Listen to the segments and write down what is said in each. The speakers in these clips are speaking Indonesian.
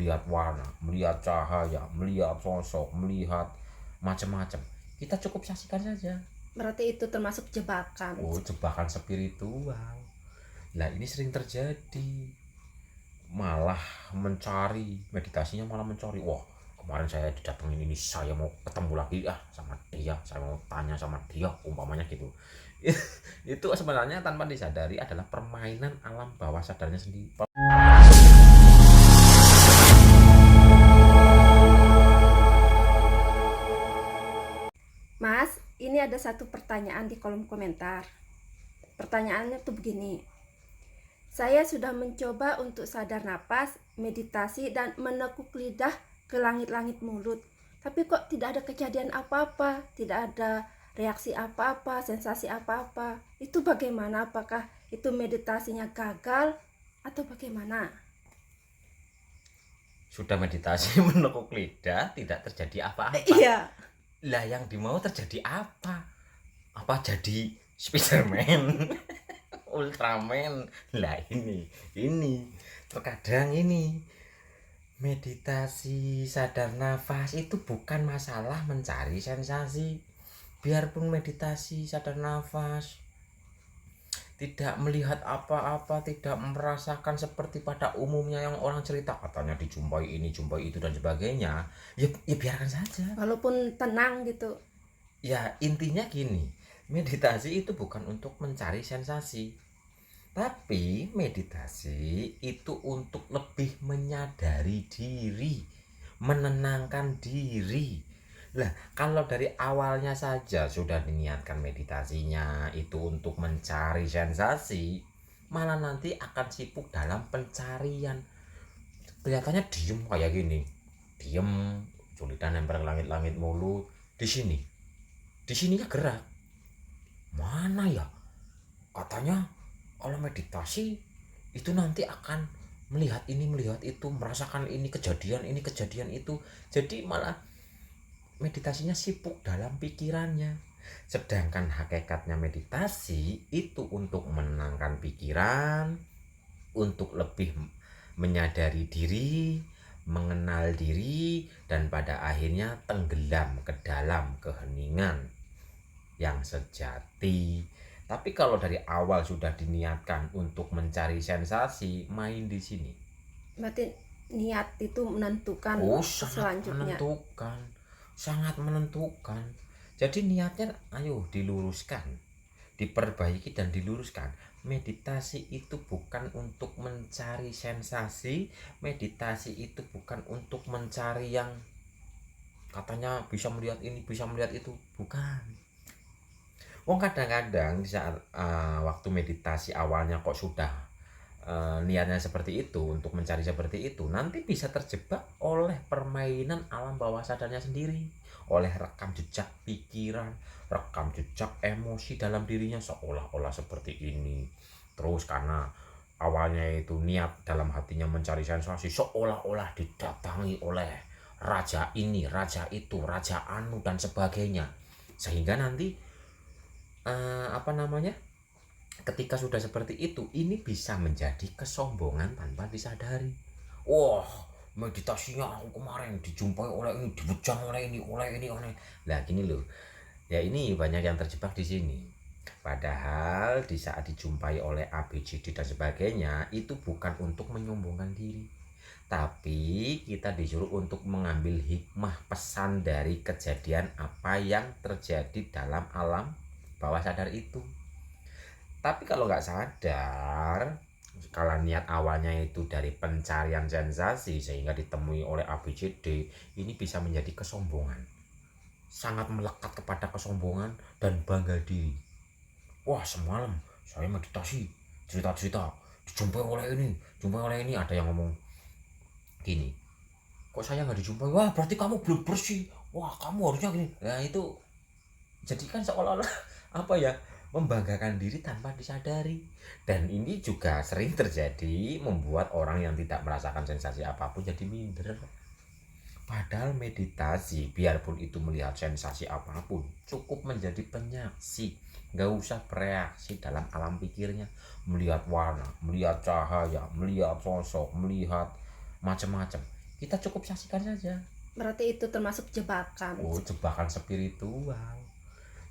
melihat warna, melihat cahaya, melihat sosok, melihat macam-macam. Kita cukup saksikan saja. Berarti itu termasuk jebakan. Oh, jebakan spiritual. Nah, ini sering terjadi. Malah mencari, meditasinya malah mencari. Wah, kemarin saya didatengin ini, saya mau ketemu lagi sama dia, saya mau tanya sama dia, umpamanya gitu. Itu sebenarnya tanpa disadari adalah permainan alam bawah sadarnya sendiri. Mas, ini ada satu pertanyaan di kolom komentar. Pertanyaannya tuh begini. Saya sudah mencoba untuk sadar napas, meditasi, dan menekuk lidah ke langit-langit mulut. Tapi kok tidak ada kejadian apa-apa, tidak ada reaksi apa-apa, sensasi apa-apa. Itu bagaimana? Apakah itu meditasinya gagal atau bagaimana? Sudah meditasi menekuk lidah, tidak terjadi apa-apa. Iya. Lah yang dimau terjadi apa? Apa jadi Spiderman? Ultraman. Lah ini terkadang ini meditasi sadar nafas itu bukan masalah mencari sensasi. Biarpun meditasi sadar nafas tidak melihat apa-apa, tidak merasakan seperti pada umumnya yang orang cerita, katanya dijumpai ini, jumpai itu dan sebagainya, ya biarkan saja. Walaupun tenang gitu. Ya intinya gini, meditasi itu bukan untuk mencari sensasi, tapi meditasi itu untuk lebih menyadari diri, menenangkan diri. Lah, kalau dari awalnya saja sudah diniatkan meditasinya itu untuk mencari sensasi, malah nanti akan sibuk dalam pencarian. Kelihatannya diem kayak gini, diem, julitan nempel langit-langit mulu. Di sininya gerak. Mana ya? Katanya kalau meditasi itu nanti akan melihat ini, melihat itu, merasakan ini kejadian itu. Jadi malah meditasinya sibuk dalam pikirannya. Sedangkan hakikatnya meditasi itu untuk menenangkan pikiran, untuk lebih menyadari diri, mengenal diri, dan pada akhirnya tenggelam ke dalam keheningan yang sejati. Tapi kalau dari awal sudah diniatkan untuk mencari sensasi, main di sini. Berarti niat itu menentukan Sangat selanjutnya. menentukan, sangat menentukan. Jadi niatnya ayo diluruskan, diperbaiki dan diluruskan. Meditasi itu bukan untuk mencari sensasi, meditasi itu bukan untuk mencari yang katanya bisa melihat ini, bisa melihat itu, bukan. Wong kadang-kadang di saat waktu meditasi awalnya kok sudah niatnya seperti itu, untuk mencari seperti itu, nanti bisa terjebak oleh permainan alam bawah sadarnya sendiri, oleh rekam jejak pikiran, rekam jejak emosi dalam dirinya seolah-olah seperti ini. Terus karena awalnya itu niat dalam hatinya mencari sensasi, seolah-olah didatangi oleh raja ini, raja itu, raja anu dan sebagainya, sehingga nanti apa namanya, ketika sudah seperti itu, ini bisa menjadi kesombongan tanpa disadari. Wah, meditasinya aku kemarin dijumpai oleh ini, dibujang oleh ini, oleh. Lah gini loh. Ya ini banyak yang terjebak di sini. Padahal di saat dijumpai oleh A, B, C, D dan sebagainya, itu bukan untuk menyombongkan diri. Tapi kita disuruh untuk mengambil hikmah pesan dari kejadian apa yang terjadi dalam alam bawah sadar itu. Tapi kalau nggak sadar, kalau niat awalnya itu dari pencarian sensasi sehingga ditemui oleh ABCD, ini bisa menjadi kesombongan. Sangat melekat kepada kesombongan dan bangga diri. Wah, semalam saya meditasi, cerita-cerita, jumpai oleh ini. Ada yang ngomong gini, kok saya nggak dijumpai? Wah, berarti kamu belum bersih. Wah, kamu harusnya gini. Nah itu jadi kan seolah-olah apa ya, membanggakan diri tanpa disadari. Dan ini juga sering terjadi, membuat orang yang tidak merasakan sensasi apapun jadi minder. Padahal meditasi, biarpun itu melihat sensasi apapun, cukup menjadi penyaksi, nggak usah bereaksi dalam alam pikirnya. Melihat warna, melihat cahaya, melihat sosok, melihat macam-macam, Kita cukup saksikan saja. Berarti itu termasuk jebakan. Oh, jebakan spiritual.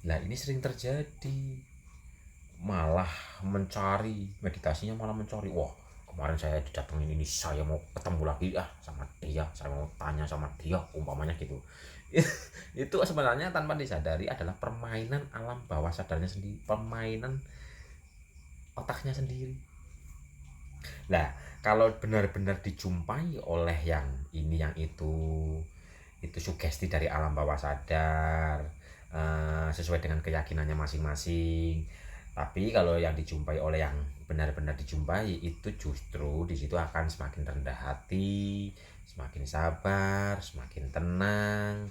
Nah, ini sering terjadi. Malah mencari, meditasinya malah mencari. Wah, kemarin saya didatengin ini, saya mau ketemu lagi sama dia, saya mau tanya sama dia, umpamanya gitu. Itu sebenarnya tanpa disadari adalah permainan alam bawah sadarnya sendiri, permainan otaknya sendiri. Nah, kalau benar-benar dijumpai oleh yang ini yang itu sugesti dari alam bawah sadar, sesuai dengan keyakinannya masing-masing. Tapi kalau yang dijumpai oleh yang benar-benar dijumpai itu justru di situ akan semakin rendah hati, semakin sabar, semakin tenang,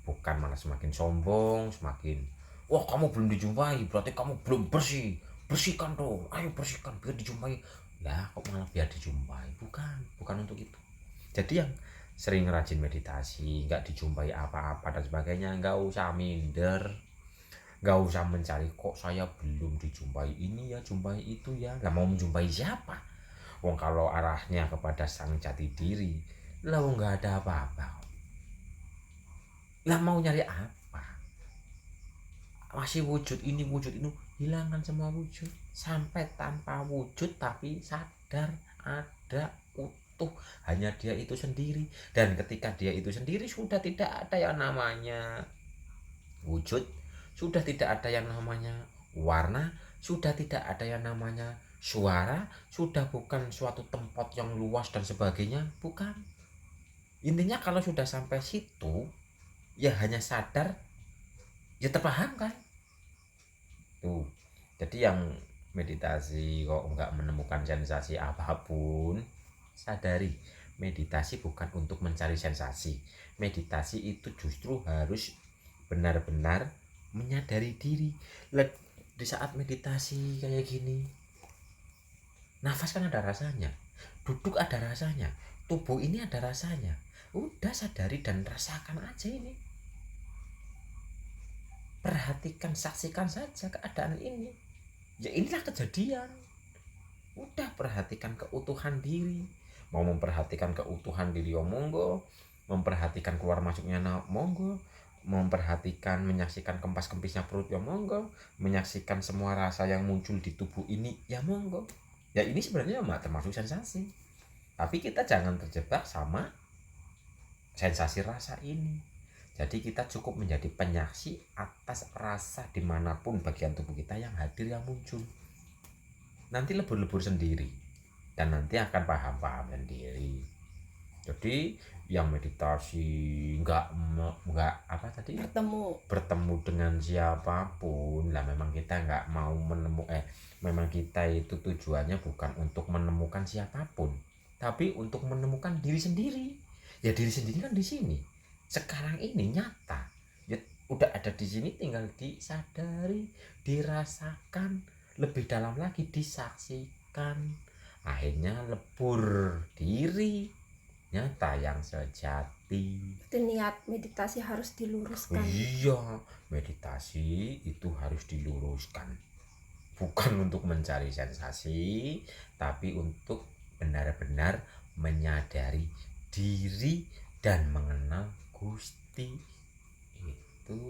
bukan malah semakin sombong, semakin wah kamu belum dijumpai berarti kamu belum bersih, bersihkan dong, ayo bersihkan biar dijumpai. Lah kok malah biar dijumpai, bukan untuk itu. Jadi yang sering rajin meditasi nggak dijumpai apa-apa dan sebagainya, nggak usah minder, nggak usah mencari kok saya belum dijumpai ini ya, jumpai itu ya. Lah mau menjumpai siapa? Wong kalau arahnya kepada sang jati diri, lah wong nggak ada apa-apa. Lah mau nyari apa? Masih wujud ini wujud itu, hilangkan semua wujud sampai tanpa wujud tapi sadar ada utuh, hanya dia itu sendiri. Dan ketika dia itu sendiri sudah tidak ada yang namanya wujud, sudah tidak ada yang namanya warna, sudah tidak ada yang namanya suara, sudah bukan suatu tempat yang luas dan sebagainya, bukan. Intinya kalau sudah sampai situ ya hanya sadar, ya terpaham kan tuh. Jadi yang meditasi kok nggak menemukan sensasi apapun, sadari meditasi bukan untuk mencari sensasi. Meditasi itu justru harus benar-benar menyadari diri. Di saat meditasi kayak gini, nafas kan ada rasanya, duduk ada rasanya, tubuh ini ada rasanya. Udah sadari dan rasakan aja ini. Perhatikan, saksikan saja keadaan ini. Ya inilah kejadian. Udah perhatikan keutuhan diri. Mau memperhatikan keutuhan diri ya monggo, memperhatikan keluar masuknya monggo, memperhatikan menyaksikan kempas kempisnya perut ya monggo, menyaksikan semua rasa yang muncul di tubuh ini ya monggo. Ya ini sebenarnya termasuk sensasi, tapi kita jangan terjebak sama sensasi rasa ini. Jadi kita cukup menjadi penyaksi atas rasa dimanapun bagian tubuh kita yang hadir, yang muncul. Nanti lebur-lebur sendiri dan nanti akan paham-paham sendiri. Jadi yang meditasi nggak apa tadi, bertemu dengan siapapun lah, memang kita nggak mau memang kita itu tujuannya bukan untuk menemukan siapapun, tapi untuk menemukan diri sendiri. Ya diri sendiri kan di sini sekarang ini nyata, ya udah ada di sini, tinggal disadari, dirasakan lebih dalam lagi, disaksikan, akhirnya lebur diri, nyata yang sejati. Itu niat meditasi harus diluruskan. Iya, meditasi itu harus diluruskan, bukan untuk mencari sensasi, tapi untuk benar-benar menyadari diri dan mengenal Gusti itu.